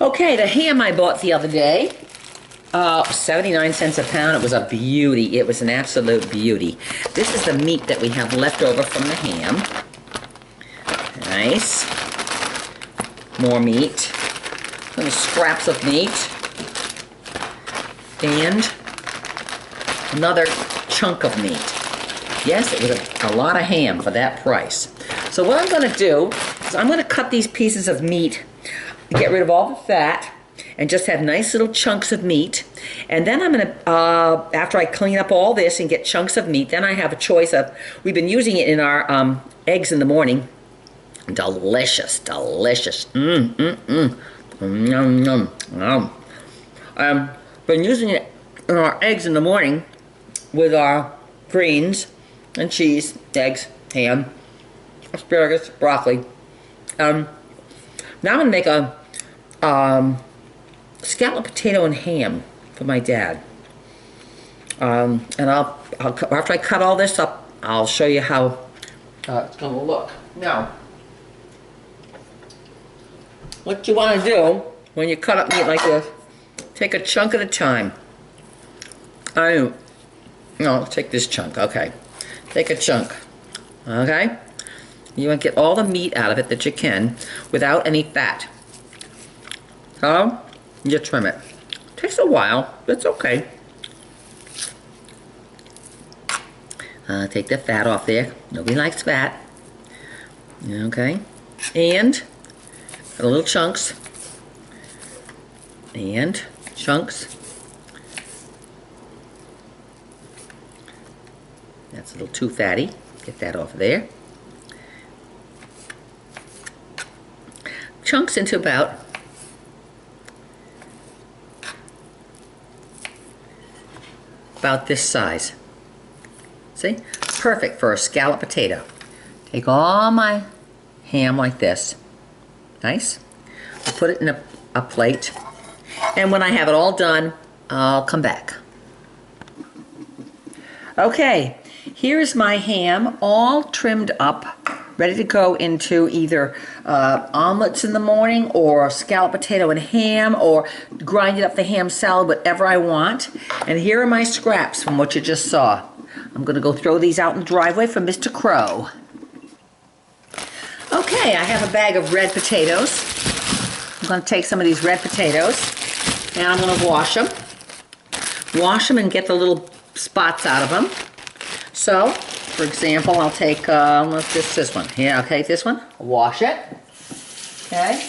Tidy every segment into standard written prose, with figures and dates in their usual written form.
Okay, the ham I bought the other day, 79 cents a pound. It was a beauty. It was an absolute beauty. This is the meat that we have left over from the ham. Nice. More meat. Little scraps of meat. And another chunk of meat. Yes, it was a lot of ham for that price. So what I'm going to do is I'm going to cut these pieces of meat, get rid of all the fat, and just have nice little chunks of meat. And then I'm going to, after I clean up all this and get chunks of meat, then I have a choice of, we've been using it in our eggs in the morning. Delicious, delicious. Yum, yum. Been using it in our eggs in the morning with our greens and cheese, eggs, ham, asparagus, broccoli. Now I'm going to make a scalloped potato and ham for my dad. And I'll after I cut all this up, I'll show you how it's going to look. Now, what you want to do when you cut up meat like this, take a chunk at a time. No, take this chunk, okay. Take a chunk, okay? You want to get all the meat out of it that you can without any fat. So, you trim it. Takes a while, but it's okay. Take the fat off there. Nobody likes fat. Okay. And little chunks. And chunks. That's a little too fatty. Get that off of there. Chunks into about this size. See? Perfect for a scalloped potato. Take all my ham like this. Nice. I'll put it in a plate. And when I have it all done, I'll come back. Okay, here's my ham all trimmed up, ready to go into either omelets in the morning or scalloped potato and ham or grinding up the ham salad, whatever I want. And here are my scraps from what you just saw. I'm going to go throw these out in the driveway for Mr. Crow. Okay, I have a bag of red potatoes. I'm going to take some of these red potatoes and I'm going to wash them. Wash them and get the little spots out of them. So, for example, I'll take, let's just this one. Yeah, I'll take this one, wash it. Okay,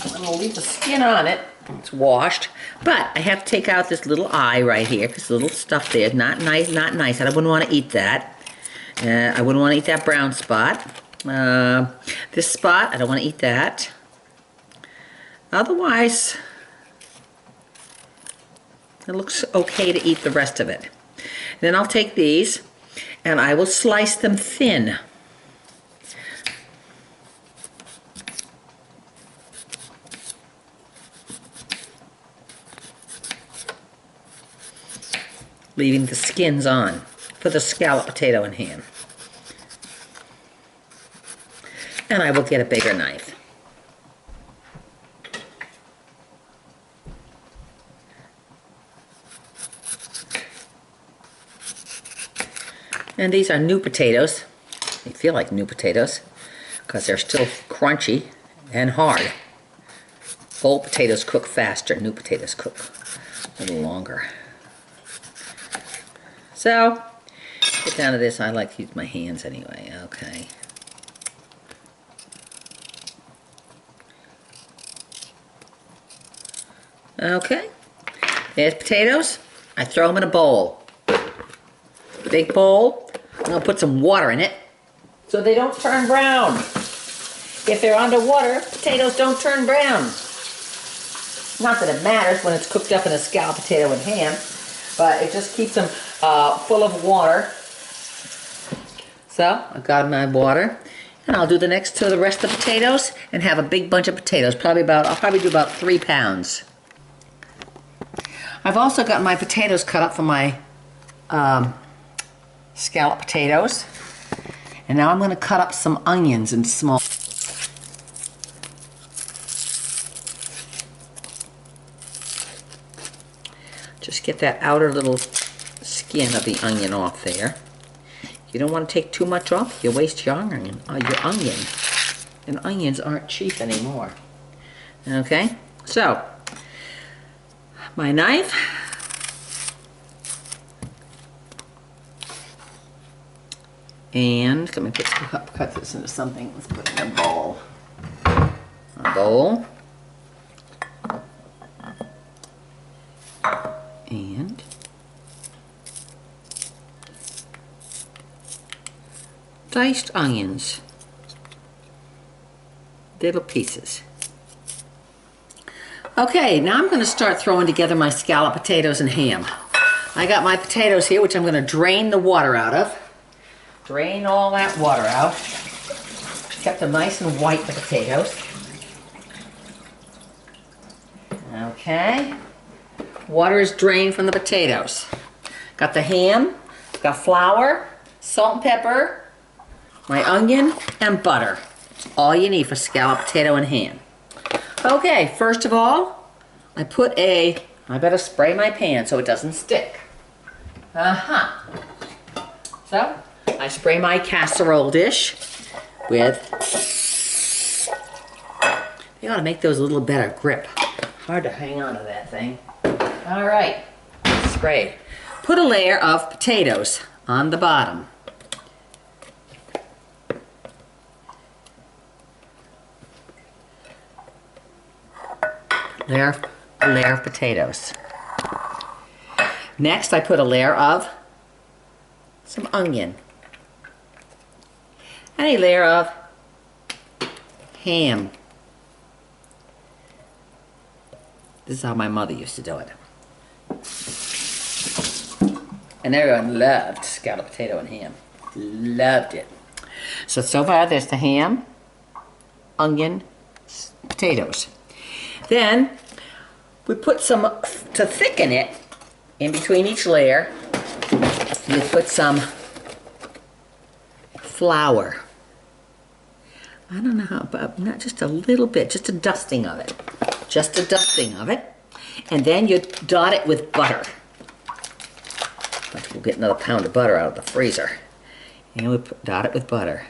I'm going to leave the skin on it. It's washed, but I have to take out this little eye right here, this little stuff there. Not nice, not nice. I wouldn't want to eat that. I wouldn't want to eat that brown spot. This spot, I don't want to eat that. Otherwise, it looks okay to eat the rest of it. Then I'll take these and I will slice them thin. Leaving the skins on for the scalloped potato and ham. And I will get a bigger knife. And these are new potatoes. They feel like new potatoes because they're still crunchy and hard. Old potatoes cook faster, new potatoes cook a little longer. So, get down to this. I like to use my hands anyway. Okay. Okay. There's potatoes. I throw them in a bowl. Big bowl. I'm going to put some water in it so they don't turn brown. If they're underwater, potatoes don't turn brown. Not that it matters when it's cooked up in a scalloped potato and ham, but it just keeps them full of water. So, I've got my water. And I'll do the next to the rest of the potatoes and have a big bunch of potatoes. I'll probably do about 3 pounds. I've also got my potatoes cut up for my scalloped potatoes. And now I'm going to cut up some onions in small. Just get that outer little skin of the onion off there. You don't want to take too much off. You waste your onion. And onions aren't cheap anymore. Okay, so my knife. And let me cut this into something. Let's put it in a bowl. A bowl. And diced onions. Little pieces. Okay, now I'm going to start throwing together my scalloped potatoes and ham. I got my potatoes here, which I'm going to drain the water out of. Drain all that water out. Kept them nice and white, the potatoes. Okay. Water is drained from the potatoes. Got the ham, got flour, salt and pepper, my onion, and butter. That's all you need for scalloped potato and ham. Okay, first of all, I better spray my pan so it doesn't stick. So, I spray my casserole dish with, you ought to make those a little better grip. Hard to hang on to that thing. All right, sprayed. Put a layer of potatoes on the bottom. A layer of potatoes. Next, I put a layer of some onion. And a layer of ham. This is how my mother used to do it. And everyone loved scalloped potato and ham. Loved it. So far there's the ham, onion, potatoes. Then we put some, to thicken it, in between each layer, we put some flour. I don't know how, but not just a little bit, just a dusting of it. Just a dusting of it. And then you dot it with butter. We'll get another pound of butter out of the freezer. And we dot it with butter.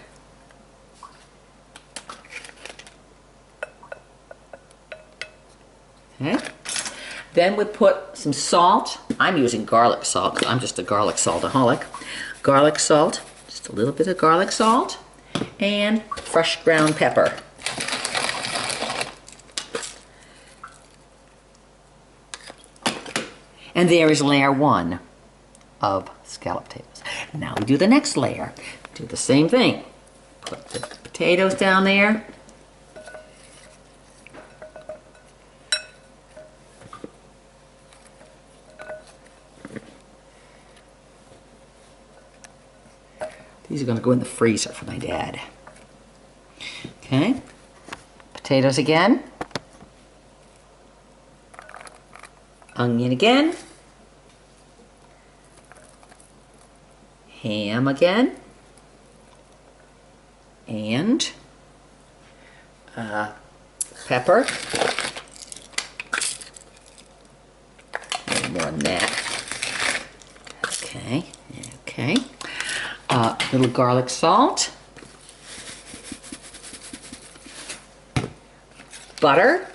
Okay. Then we put some salt. I'm using garlic salt because I'm just a garlic saltaholic. Garlic salt, just a little bit of garlic salt, and fresh ground pepper. And there is layer one of scalloped potatoes. Now we do the next layer. Do the same thing. Put the potatoes down there. These are going to go in the freezer for my dad. Okay. Potatoes again. Onion again. Ham again. And pepper. A little more than that. Okay. Okay. Little garlic salt. Butter.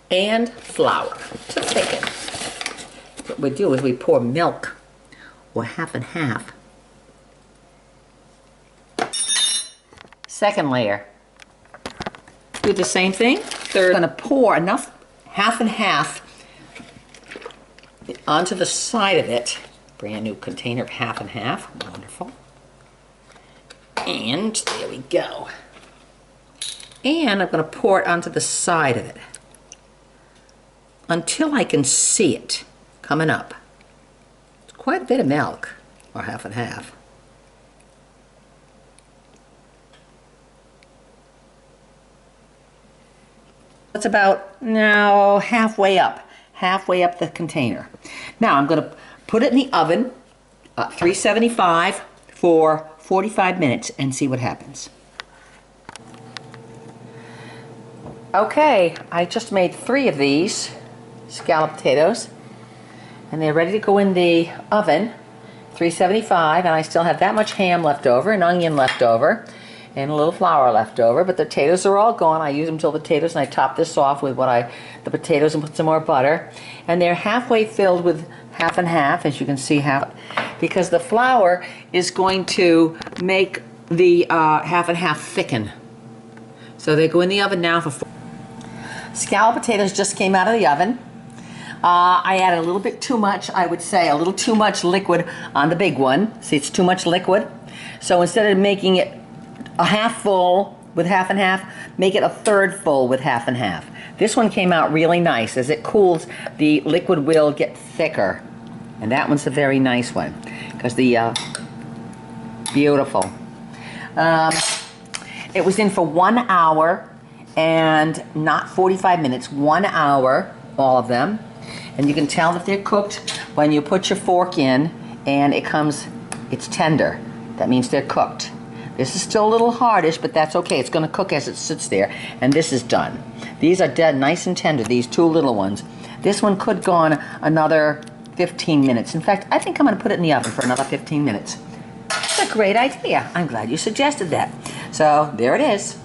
And flour to thicken. What we do is we pour milk, or half and half. Second layer. Do the same thing. Third, I'm going to pour enough, half and half, onto the side of it. Brand new container of half and half. Wonderful. And there we go. And I'm going to pour it onto the side of it until I can see it coming up. It's quite a bit of milk, or half and half. It's about now halfway up the container. Now I'm going to put it in the oven 375 for 45 minutes and see what happens. Okay, I just made 3 of these scalloped potatoes, and they're ready to go in the oven, 375, and I still have that much ham left over, an onion left over, and a little flour left over, but the potatoes are all gone. I use them till the potatoes, and I top this off with the potatoes and put some more butter, and they're halfway filled with half and half, as you can see, because the flour is going to make the half and half thicken. So they go in the oven now for Scalloped potatoes just came out of the oven. I added a little bit too much, I would say, a little too much liquid on the big one. See, it's too much liquid. So instead of making it a half full with half and half, make it a third full with half and half. This one came out really nice. As it cools, the liquid will get thicker. And that one's a very nice one, because the, beautiful. It was in for 1 hour, and not 45 minutes, 1 hour, all of them. And you can tell that they're cooked when you put your fork in and it's tender. That means they're cooked. This is still a little hardish, but that's okay. It's going to cook as it sits there, and this is done. These are dead nice and tender, these 2 little ones. This one could go on another 15 minutes. In fact, I think I'm going to put it in the oven for another 15 minutes. That's a great idea. I'm glad you suggested that. So there it is.